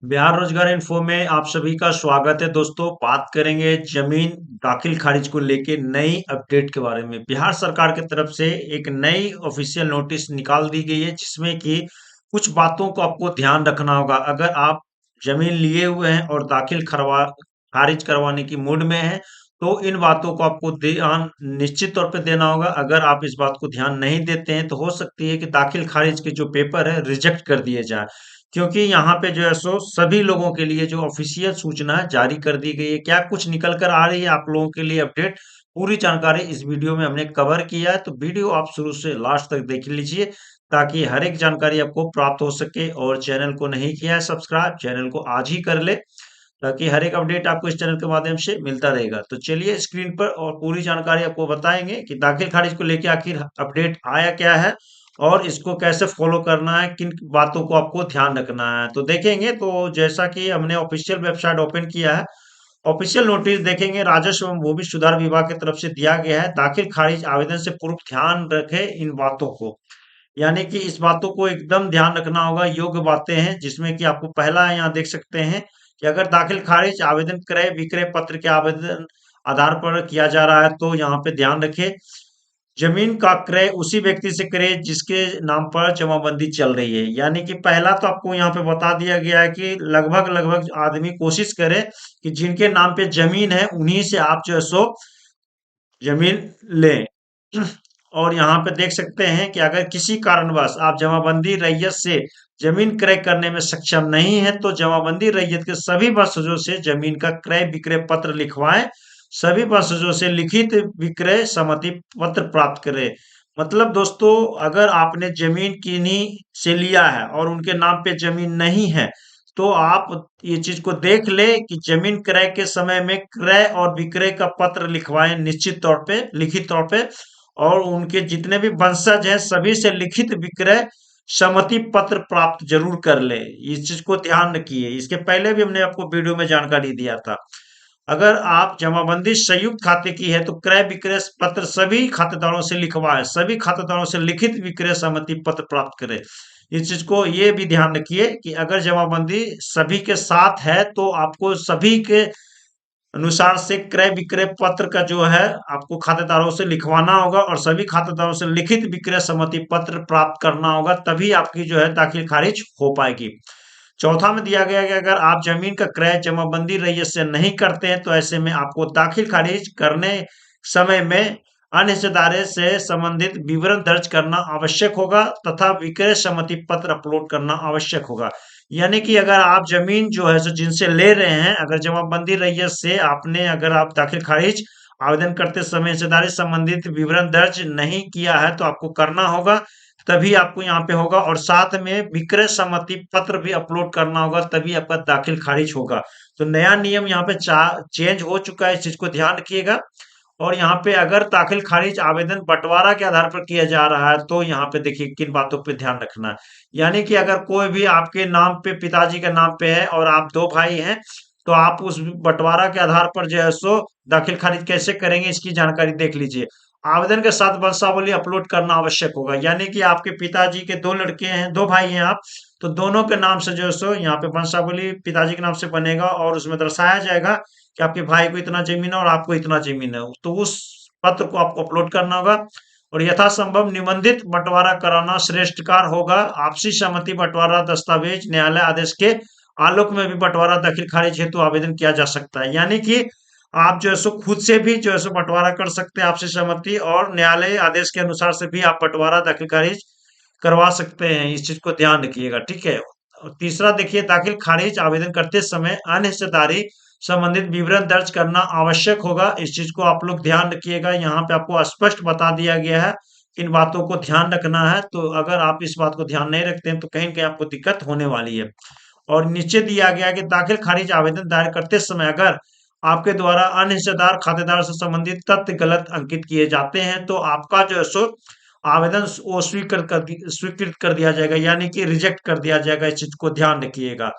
बिहार रोजगार इन्फो में आप सभी का स्वागत है दोस्तों। बात करेंगे जमीन दाखिल खारिज को लेके नई अपडेट के बारे में। बिहार सरकार की तरफ से एक नई ऑफिशियल नोटिस निकाल दी गई है जिसमें कि कुछ बातों को आपको ध्यान रखना होगा। अगर आप जमीन लिए हुए हैं और दाखिल करवा खारिज करवाने की मूड में हैं तो इन बातों को आपको ध्यान निश्चित तौर पे देना होगा। अगर आप इस बात को ध्यान नहीं देते हैं तो हो सकती है कि दाखिल खारिज के जो पेपर है रिजेक्ट कर दिए जाए, क्योंकि यहाँ पे जो है सो सभी लोगों के लिए जो ऑफिशियल सूचना जारी कर दी गई है। क्या कुछ निकल कर आ रही है आप लोगों के लिए अपडेट, पूरी जानकारी इस वीडियो में हमने कवर किया है। तो वीडियो आप शुरू से लास्ट तक देख लीजिए ताकि हर एक जानकारी आपको प्राप्त हो सके। और चैनल को नहीं किया है सब्सक्राइब, चैनल को आज ही कर ले ताकि हर एक अपडेट आपको इस चैनल के माध्यम से मिलता रहेगा। तो चलिए स्क्रीन पर और पूरी जानकारी आपको बताएंगे कि दाखिल खारिज को लेकर आखिर अपडेट आया क्या है और इसको कैसे फॉलो करना है, किन बातों को आपको ध्यान रखना है। तो देखेंगे तो जैसा कि हमने ऑफिशियल वेबसाइट ओपन किया है, ऑफिशियल नोटिस देखेंगे राजस्व एवं भूमि सुधार विभाग की तरफ से दिया गया है। दाखिल खारिज आवेदन से पूर्व ध्यान रखे इन बातों को, यानी कि इस बातों को एकदम ध्यान रखना होगा। योग्य बातें हैं जिसमें कि आपको पहला यहाँ देख सकते हैं कि अगर दाखिल खारिज आवेदन क्रय विक्रय पत्र के आवेदन आधार पर किया जा रहा है तो यहाँ पे ध्यान रखें जमीन का क्रय उसी व्यक्ति से करे जिसके नाम पर जमाबंदी चल रही है। यानी कि पहला तो आपको यहाँ पे बता दिया गया है कि लगभग लगभग आदमी कोशिश करे कि जिनके नाम पे जमीन है उन्हीं से आप जो है सो जमीन लें। और यहाँ पे देख सकते हैं कि अगर किसी कारणवश आप जमाबंदी रैयत से जमीन क्रय करने में सक्षम नहीं है तो जमाबंदी रैयत के सभी वंशजों से जमीन का क्रय विक्रय पत्र लिखवाएं। सभी वंशजों से लिखित विक्रय सहमति पत्र प्राप्त करें। मतलब दोस्तों, अगर आपने जमीन किन्हीं से लिया है और उनके नाम पे जमीन नहीं है तो आप ये चीज को देख ले कि जमीन क्रय के समय में क्रय और विक्रय का पत्र लिखवाएं निश्चित तौर पे, लिखित तौर पे। और उनके जितने भी वंशज हैं सभी से लिखित विक्रय सहमति पत्र प्राप्त जरूर कर ले। इस चीज को ध्यान रखिए, इसके पहले भी हमने आपको वीडियो में जानकारी दिया था। अगर आप जमाबंदी संयुक्त खाते की है तो क्रय विक्रय पत्र सभी खातेदारों से लिखवाएं, सभी खातेदारों से लिखित विक्रय सहमति पत्र प्राप्त करें। इस चीज को ये भी ध्यान रखिए कि अगर जमाबंदी सभी के साथ है तो आपको सभी के अनुसार से क्रय विक्रय पत्र का जो है आपको खातेदारों से लिखवाना होगा और सभी खातेदारों से लिखित विक्रय सहमति पत्र प्राप्त करना होगा, तभी आपकी जो है दाखिल खारिज हो पाएगी। चौथा में दिया गया है कि अगर आप जमीन का क्रय जमाबंदी रैयत से नहीं करते हैं तो ऐसे में आपको दाखिल खारिज करने समय में अन्य हिस्सेदार से संबंधित विवरण दर्ज करना आवश्यक होगा तथा विक्रय सहमति पत्र अपलोड करना आवश्यक होगा। यानी कि अगर आप जमीन जो है सो जिनसे ले रहे हैं, अगर जमाबंदी रैयत से आपने अगर आप दाखिल खारिज आवेदन करते समय हिस्सेदारी संबंधित विवरण दर्ज नहीं किया है तो आपको करना होगा, तभी आपको यहाँ पे होगा। और साथ में विक्रय सहमति पत्र भी अपलोड करना होगा, तभी आपका दाखिल खारिज होगा। तो नया नियम यहाँ पे चेंज हो चुका है, इस चीज को ध्यान रखिएगा। और यहाँ पे अगर दाखिल खारिज आवेदन बंटवारा के आधार पर किया जा रहा है तो यहाँ पे देखिए किन बातों पे ध्यान रखना है। यानी कि अगर कोई भी आपके नाम पे पिताजी के नाम पे है और आप दो भाई हैं तो आप उस बंटवारा के आधार पर जो है सो दाखिल खारिज कैसे करेंगे इसकी जानकारी देख लीजिए। आवेदन के साथ वंशावली अपलोड करना आवश्यक होगा। यानी कि आपके पिताजी के दो लड़के हैं, दो भाई हैं आप, तो दोनों के नाम से जो है सो यहाँ पे वंशावली पिताजी के नाम से बनेगा और उसमें दर्शाया जाएगा कि आपके भाई को इतना जमीन है और आपको इतना जमीन है। तो उस पत्र को आपको अपलोड करना होगा और यथासंभव निबंधित बंटवारा कराना श्रेष्ठकार होगा। आपसी सहमति बंटवारा दस्तावेज न्यायालय आदेश के आलोक में भी बंटवारा दाखिल खारिज हेतु आवेदन किया जा सकता है। यानी कि आप जो है सो खुद से भी जो है सो बंटवारा कर सकते हैं आपसी सहमति, और न्यायालय आदेश के अनुसार से भी आप बंटवारा दाखिल खारिज करवा सकते हैं। इस चीज को ध्यान रखिएगा, ठीक है। और तीसरा देखिए, दाखिल खारिज आवेदन करते समय अन्य हिस्सेदारी संबंधित विवरण दर्ज करना आवश्यक होगा। इस चीज को आप लोग ध्यान रखिएगा, यहाँ पे आपको स्पष्ट बता दिया गया है इन बातों को ध्यान रखना है। तो अगर आप इस बात को ध्यान नहीं रखते हैं तो कहीं न कहीं आपको दिक्कत होने वाली है। और नीचे दिया गया है कि दाखिल खारिज आवेदन दायर करते समय अगर आपके द्वारा अन्य हिस्सेदार खातेदार से संबंधित तथ्य गलत अंकित किए जाते हैं तो आपका जो है सो आवेदन वो स्वीकृत कर दिया जाएगा, यानी कि रिजेक्ट कर दिया जाएगा। इस चीज को ध्यान रखिएगा।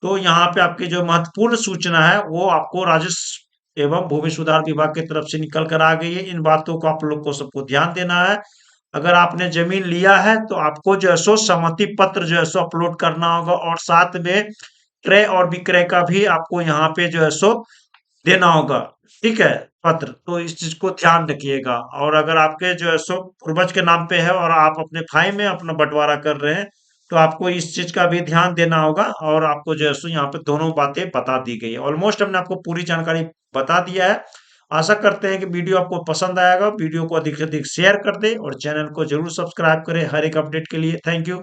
तो यहाँ पे आपकी जो महत्वपूर्ण सूचना है वो आपको राजस्व एवं भूमि सुधार विभाग की तरफ से निकल कर आ गई है। इन बातों को आप लोग को सबको ध्यान देना है। अगर आपने जमीन लिया है तो आपको जो है सो सहमति पत्र जो है सो अपलोड करना होगा और साथ में क्रय और विक्रय का भी आपको यहाँ पे जो है सो देना होगा, ठीक है, पत्र। तो इस चीज को ध्यान रखिएगा। और अगर आपके जो है सो पूर्वज के नाम पे है और आप अपने भाई में अपना बंटवारा कर रहे हैं, तो आपको इस चीज का भी ध्यान देना होगा। और आपको जो है सो यहाँ पे दोनों बातें बता दी गई है। ऑलमोस्ट हमने आपको पूरी जानकारी बता दिया है। आशा करते हैं कि वीडियो आपको पसंद आएगा। वीडियो को अधिक से अधिक शेयर कर दे और चैनल को जरूर सब्सक्राइब करें हर एक अपडेट के लिए। Thank you.